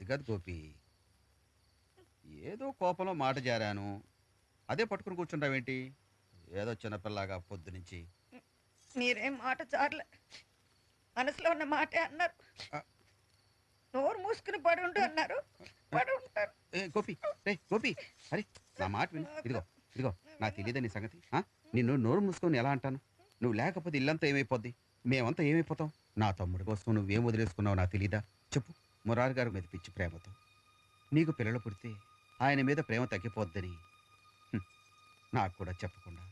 అది కాదు గోపి, ఏదో కోపంలో మాట జారాను, అదే పట్టుకుని కూర్చుంటావేంటి? ఏదో చిన్నపిల్లగా పొద్దు నుంచి. మీరేం మాట చాలే, మనసులో ఉన్న మాటే అన్నారు. ఆ, నోరు మూసుకుని పడి ఉండు అన్నారు, పడి ఉంటారు. గోపి, రే గోపి, అరే నా మాట విను. ఇదిగో ఇదిగో, నాకు తెలియదా నీ సంగతి? నిన్ను నోరు మూసుకొని ఎలా అంటాను? నువ్వు లేకపోతే ఇల్లంతా ఏమైపోద్ది, మేమంతా ఏమైపోతాం? నా తమ్ముడి కోసం నువ్వేం వదిలేసుకున్నావు నాకు తెలీదా? చెప్పు. మురారి గారి మీద పిచ్చి ప్రేమతో నీకు పిల్లలు పుడితే ఆయన మీద ప్రేమ తగ్గిపోద్దని నాకు కూడా చెప్పకుండా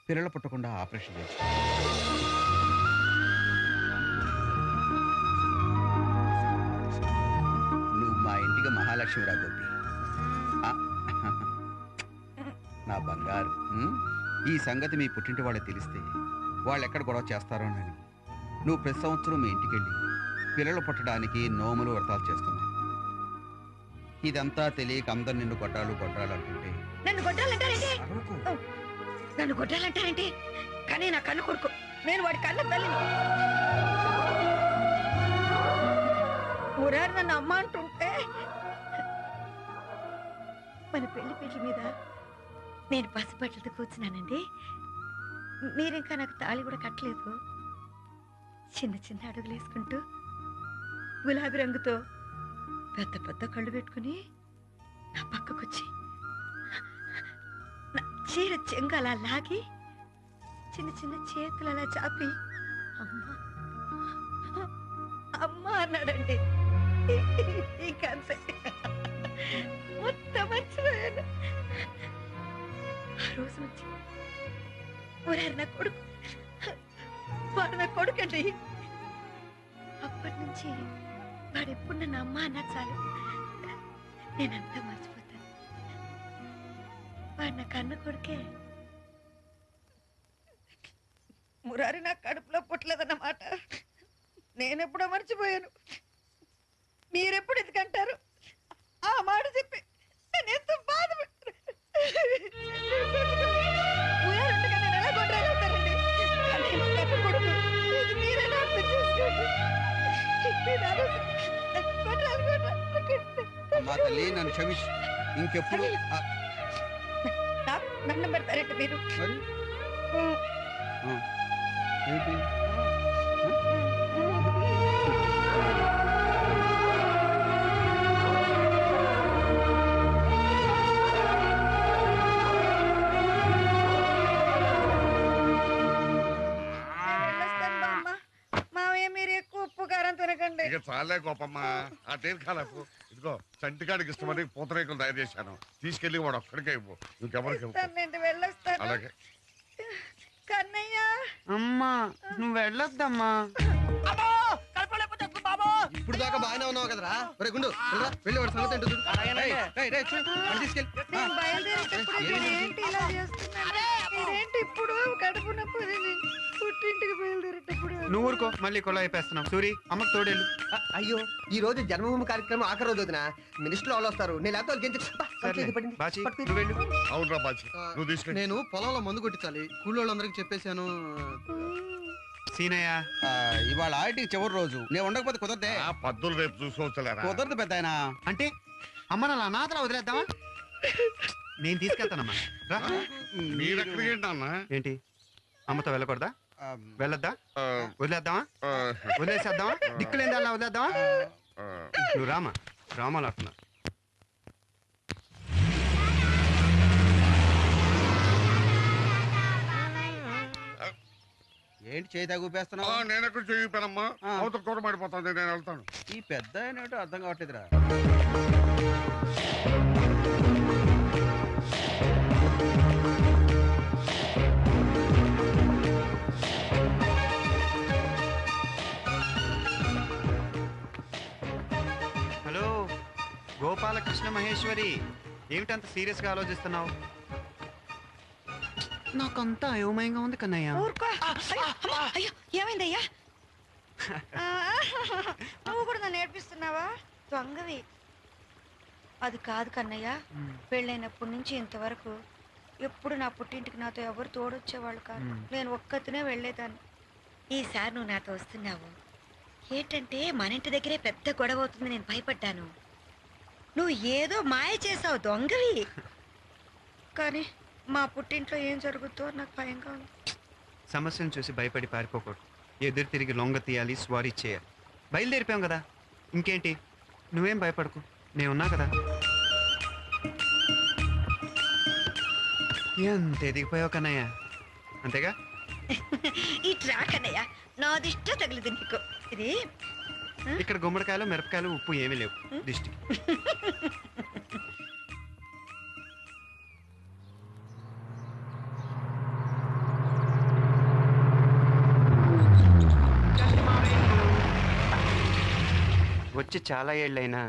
పిల్లలు పుట్టకుండా ఆపరేషన్ చేసి నువ్వు మా ఇంటికి మహాలక్ష్మిరా గోపి. ఆ, నా బంగారు. ఈ సంగతి మీ పుట్టింటి వాళ్ళకి తెలిస్తే వాళ్ళు ఎక్కడ గొడవ చేస్తారోనని నువ్వు ప్రతి సంవత్సరం మీ ఇంటికి వెళ్ళి పిల్లలు పుట్టడానికి నోములు వ్రతాలు చేస్తున్నావు. ఇదంతా తెలియక అందరు నిన్ను గొడ్రాలు గొడ్రాలు అంటుంటే నన్ను కొట్టాలంటారేంటి? నన్ను కొట్టాలంటారేంటి? కానీ నా కన్ను కొడుకు, నేను వాడి కన్న తల్లిని. మురారి నన్ను అమ్మ అంటుంటే మన పెళ్లి మీద నేను పసిబట్టలతో కూర్చున్నానండి. మీరింకా నాకు తాళి కూడా కట్టలేదు. చిన్న చిన్న అడుగులు వేసుకుంటూ గులాబీ రంగుతో పెద్ద పెద్ద కళ్ళు పెట్టుకుని నా పక్కకొచ్చి నా చీర చెంగు అలా లాగి చిన్న చిన్న చేతులు అలా చాపి అమ్మా అమ్మా అన్నాడండి. ఇంకంతే, మొత్తం మర్చిపోయాను. ఆ రోజు నుంచి ఊరారు నా కొడుకు, వాడు నా కొడుకండి. అప్పటి నుంచి వాడు ఎప్పుడు నన్ను అమ్మ అన్నా చాలు, నేనంతా మర్చిపోతాను. వాడు నా కన్న కొడుకే. మురారి నా కడుపులో పుట్టలేదన్నమాట నేనెప్పుడో మర్చిపోయాను. మీరెప్పుడు ఎందుకంటారు? ఆ మాట చెప్పి నేను ఎంత బాధపడ్డాను. మురారుండగా నేను ఎలా కొట్టాలంటారండి? కానీ నా కన్న కొడుకు, ఇది మీరైనా అర్థం చేసుకోండి. మా తల్లి నన్ను క్షమించు. ఇంకెప్పుడు దండం పెడతారంటే మీరు మరి ఏంటి? ఇక చాలే గోపమ్మ, ఆ దీర్ఘాలకు ఇదిగో చంటికాడికి ఇష్టమని పూతరేకులు తయారు చేశాను, తీసుకెళ్లి వాడు ఒక్కడికే ఇవ్వు, ఇంకెవరికి వెళ్ళొస్తాను. అలాగే. కన్నయ్య, అమ్మా నువ్వు వెళ్ళొద్దమ్మా. ఇప్పుడు దాకా బాగానే ఉన్నావు కదరా? ఒరే గుండు, వెళ్ళి వాడి సంగతి ఏంటో చూడు. నేను బయలుదేరేటప్పుడు ఏంటి ఇలా చేస్తున్నాను? మీరేంటి ఇప్పుడు కడుపు నొప్పి పుట్టింటికి బయలుదేరేటప్పుడు? నువ్వు ఊరుకో, మళ్ళీ కొల అయిపోతున్నావు. సూరి అమ్మకు తోడేళ్ళు. అయ్యో, ఈ రోజు జన్మభూమి కార్యక్రమం ఆఖరి రోజు వదినా. మినిస్టర్ వాళ్ళు వస్తారు. నేను లేకపోతే అవునరా బాజీ, నువ్వు తీసుకెళ్ళి. నేను పొలంలో మందు కొట్టించాలి, కూలోళ్ళందరికి చెప్పేశాను. సీనయ్య, ఇవాళ ఆడికి చివరి రోజు, నేను ఉండకపోతే కుదరదే. పద్దులు రేపు చూసుకోవచ్చలేరా? కుదరదు పెద్ద ఆయన. అంటే అమ్మ నా అనాథలా వదిలేద్దామా? నేను తీసుకెళ్తానమ్మా. రా. మీరెక్కడికి ఏంటన్నా? ఏంటి అమ్మతో వెళ్ళకూడదా? వెళ్ళొద్దా? వదిలేద్దామా? వదిలేసేద్దామా? దిక్కులేని అలా వదిలేద్దామా? నువ్వు రామా, రామాలు అంటున్నా. ఏంటి చేయి తగ్గిపేస్తున్నావు? నేను ఎక్కడ చేయిపోయానమ్మా, అవతల కూర పడిపోతుంది, నేను వెళ్తాను. ఈ పెద్ద ఏంటో అర్థం కావట్లేదురా. హలో గోపాలకృష్ణ మహేశ్వరి, ఏమిటంత సీరియస్ గా ఆలోచిస్తున్నావు? నాకంతా అయోమయంగా ఉంది కన్నయ్య. అయ్యో ఏమైందయ్యా? నువ్వు కూడా నన్ను నేర్పిస్తున్నావా? దొంగవి. అది కాదు కన్నయ్య, పెళ్ళైనప్పటి నుంచి ఇంతవరకు ఎప్పుడు నా పుట్టింటికి నాతో ఎవరు తోడొచ్చేవాళ్ళు కాదు. నేను ఒక్కతినే వెళ్ళేదాన్ని. ఈసారి నువ్వు నాతో వస్తున్నావు ఏంటంటే మన ఇంటి దగ్గరే పెద్ద గొడవ అవుతుంది, నేను భయపడ్డాను. నువ్వు ఏదో మాయ చేసావు దొంగవి. కానీ మా పుట్టింట్లో ఏం జరుగుతుందో నాకు భయంగా ఉంది. సమస్యను చూసి భయపడి పారిపోకూడదు. ఎదురు తిరిగి లొంగ తీయాలి, స్వారీ చేయాలి. బయలుదేరిపోయాం కదా, ఇంకేంటి? నువ్వేం భయపడకు, నేనున్నా కదా. ఎంత ఎదిగిపోయావు కన్నయ్య, అంతేగా? ఈ ట్రాక్ అన్నయ్య నాదిష్ట తగిలింది నీకు. ఇది ఇక్కడ గుమ్మడికాయలు, మిరపకాయలు, ఉప్పు ఏమీ లేవు దిష్టికి. వచ్చి చాలా ఏళ్ళైనా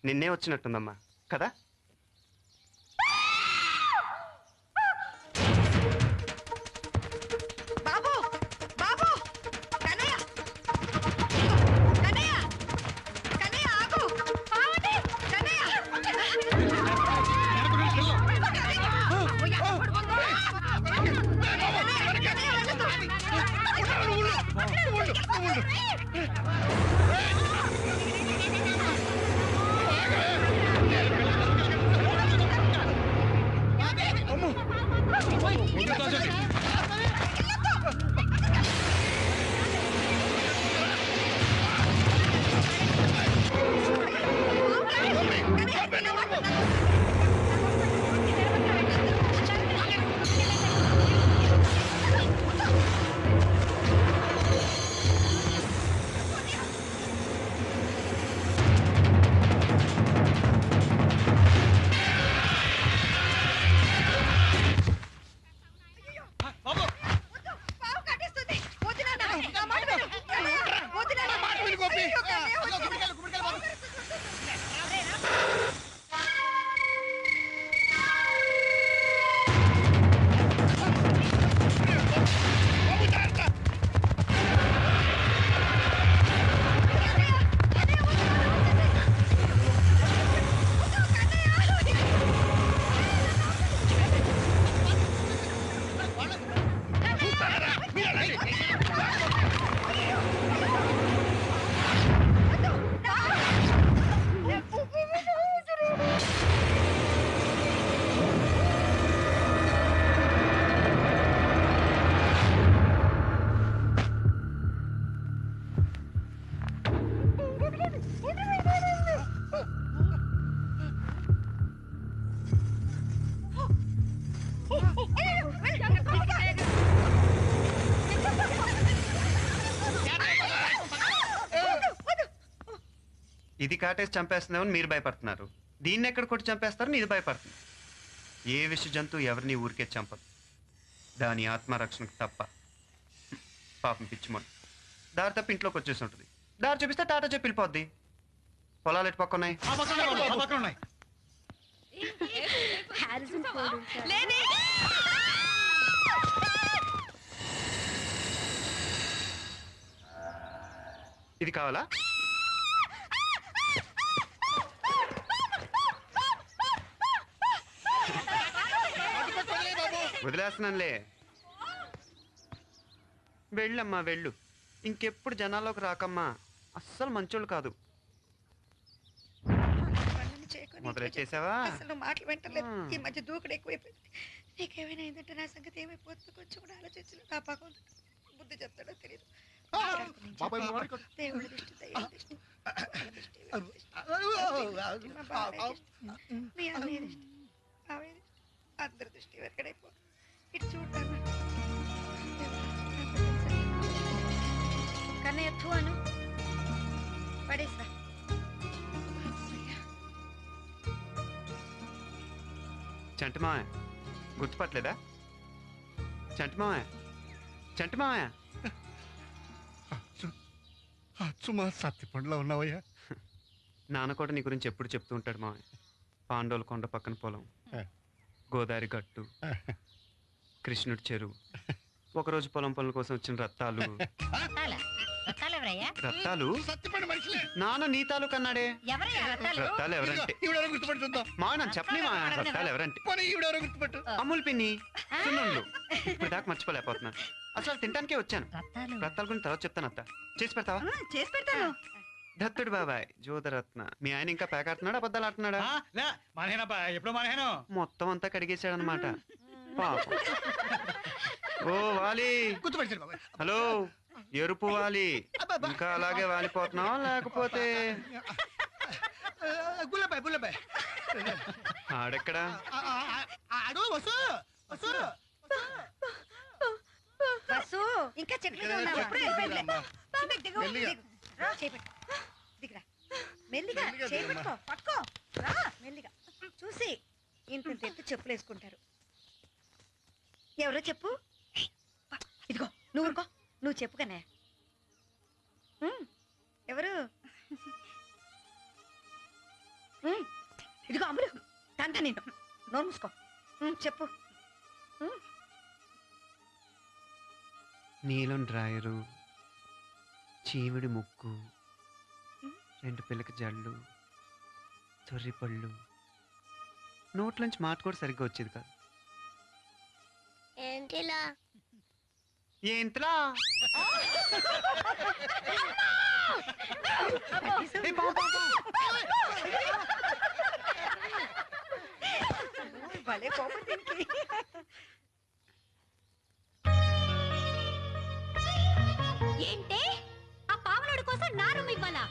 నిన్నే వచ్చినట్టుందమ్మా కదా. బాబు బాబు కన్నయ్య కన్నయ్య కన్నయ్య ఆగు. ఆగండి. కన్నయ్య ఇది కాటేసి చంపేస్తున్నామని మీరు భయపడుతున్నారు, దీన్ని ఎక్కడ కొట్టి చంపేస్తారని ఇది భయపడుతుంది. ఏ విష జంతువు ఎవరిని ఊరికే చంపదు, దాని ఆత్మరక్షణకు తప్ప. పాపం పిచ్చిమోడు దారి తప్ప ఇంట్లోకి వచ్చేసి ఉంటుంది. దారి చూపిస్తే టాటా చెప్పి వెళ్ళిపోద్ది. పొలాలు ఎటు పక్క ఉన్నాయి? ఇది కావాలా? వదిలేస్తున్నానులే, వెళ్ళమ్మా వెళ్ళు. ఇంకెప్పుడు జనాల్లోకి రాకమ్మా, అస్సలు మంచోళ్ళు కాదు. మొదలెట్టేసావా? అసలు మాటలు వింటలేదు. ఈ మధ్య దూకుడు ఎక్కువైపోయింది. నీకేమైనా ఏంటంటే నా సంగతి ఏమైపోతుందో కొంచెం కూడా ఆలోచించలేదు. నా పాపం బుద్ధి చెప్తాడో తెలియదు. దేవుడి దృష్టి, దైవ దృష్టి, మా బాబాయ్ దృష్టి, మీ అన్నయ్య దృష్టి, బాబాయ్ దృష్టి, అందరి దృష్టి వెనకడైపో. ఇటు చూడతాను కన్నయ్య ఎత్తు అను పడేసా. చంటి మావయ్య గుర్తుపట్టలేదా? చంటి మావయ్య, చంటి మావయ్య. సుమా సత్తి పండులో ఉన్నావయ్యా. నాన్న కూడా నీ గురించి ఎప్పుడు చెప్తూ ఉంటాడు మావయ్య. పాండవుల కొండ పక్కన పొలం, గోదావరి గట్టు, కృష్ణుడి చెరువు, ఒకరోజు పొలం పనుల కోసం వచ్చిన రత్తాలు. రత్తాలు నాన్న నీ తాలూకు అన్నాడే. రత్తాలు ఎవరంటే మావయ్య నన్ను చెప్పని మా రత్తాలు ఎవరంటే అమ్ములు పిన్ని సున్నుండ్లు. ఇప్పుడు దాకా మర్చిపోలేకపోతున్నాను. అసలు తినడానికే వచ్చాను. రత్తాల గురించి తర్వాత చెప్తాను. అత్త చేసి పెడతావా? చేసి పెడతాను. దత్తుడు బాబాయ్ జ్యోతిరత్న మీ ఆయన ఇంకా పేకాడుతున్నాడా అబద్ధాలు ఆడుతున్నాడా లే మానేనప్పా ఎప్పుడు మానేను మొత్తం అంతా కడిగేశాడు అనమాట పాపం. ఓ వాలి, గుర్తుపెట్టారు బాబాయ్ హలో ఎరుపు వాలి, ఇంకా అలాగే వాలిపోతున్నావా లేకపోతే గుల్లబాయ్ ఆడెక్కడా? ఆడు వసు వసు బస్సు ఇంకా చెట్టు మీద ఉన్నావా? ఎప్పుడూ వెళ్ళిపోయిందిలే. దిగు, మెల్లిగా. దిగు. రా, చేయి పెట్టు. దిగురా. మెల్లిగా మెల్లిగా చేయి దిగమ్మా. పెట్టుకో. పట్టుకో. రా, మెల్లిగా. చూసి ఇంత ఎత్తు చెప్పులు వేసుకుంటారు. ఎవరో చెప్పు. ఇదిగో నువ్వు ఊరుకో. నువ్వు చెప్పు కనే. ఎవరు? ఇదిగో అమ్ములు తంత నిన్ను. నోరు మూసుకో. చెప్పు. నీలం డ్రాయరు, చీమిడి ముక్కు, 2 పిల్లక జళ్ళు, తొర్రి పళ్ళు, నోట్లోంచి మాట కూడా సరిగ్గా వచ్చేది కాదు. ఏంటిలా ఏంట్రా? భలే కోపం దీనికి. ఏంటి ఆ పావులోడి కోసం నా రూమ్ ఇవ్వాలా?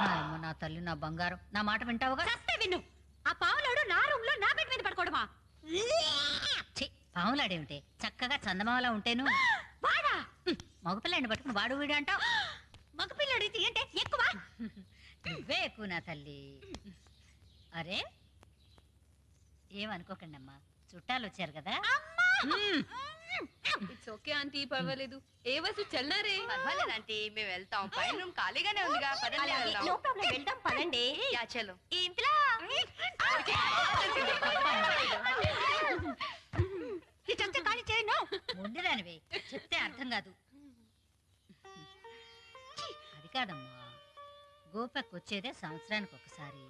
అమ్మ నా తల్లి నా బంగారం నా మాట వింటావుగా చస్తే విను. ఆ పావులోడు నా రూమ్ లో నా బెడ్ మీద పడుకోవడమా? ఛీ, పాములాడేమిటి చక్కగా చందమామలా ఉంటేను వాడా మగపిల్లాడిని పట్టుకుని వాడు వీడు అంటావు మగపిల్లడు ఏంటే ఎక్కువ? నువ్వే ఎక్కువ నా తల్లి. అరే ఏమనుకోకండి అమ్మా చుట్టాలు వచ్చారు కదా ఇట్స్ ఓకే ఆంటీ పర్వాలేదు ఏ వసు చల్లారే పర్వాలేదు ఆంటీ మేము వెళ్తాం పైన రూమ్ ఖాళీగానే ఉందిగా పదండి వెళ్దాం నో ప్రాబ్లం వెళ్దాం పదండి. యా చలో ఇంట్లో ఈ చెత్త ఖాళీ చేయను. ముందుదానివే చెప్తే అర్థం కాదు. అది కాదమ్మా గోపక్ వచ్చేదే సంవత్సరానికి ఒకసారి.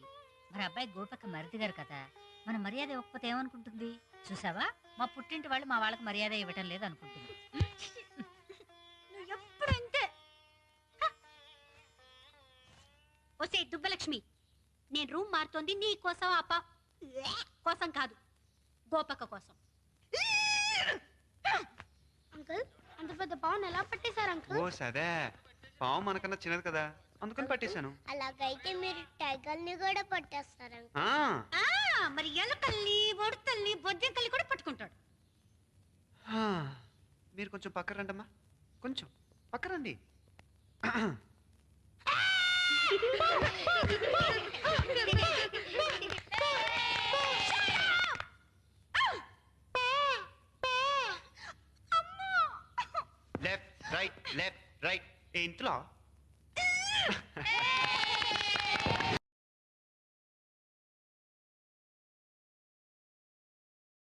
మరి అబ్బాయి గోపక్ మరిది గారు కదా మన మర్యాద ఇవ్వకపోతే ఏమనుకుంటుంది? చూసావా మా పుట్టింటి వాళ్ళు మా వాళ్ళకి మర్యాద ఇవ్వటం లేదు అనుకుంటుంది. నువ్వు ఎప్పుడు అంతే. వస్తే దుబ్బలక్ష్మి నేను రూమ్ మారుతోంది నీ కోసం అప్ప కోసం కాదు గోపక్క కోసం. అంకుల్ అంత పెద్ద పావును ఎలా పట్టేశారు అంకుల్? ఓ సదే పావు మనకన్నా చిన్నది కదా అందుకని పట్టేశాను. అలాగైతే మీరు టైగర్ ని కూడా పట్టేస్తారు. ఆ, మరి ఎలకల్ని ఉడతల్ని బొజ్జంకల్ని కూడా పట్టుకుంటాడు. హా, మీరు కొంచెం పక్క రండమ్మా, కొంచెం పక్క రండి. లెఫ్ట్ రైట్ ఇంట్లో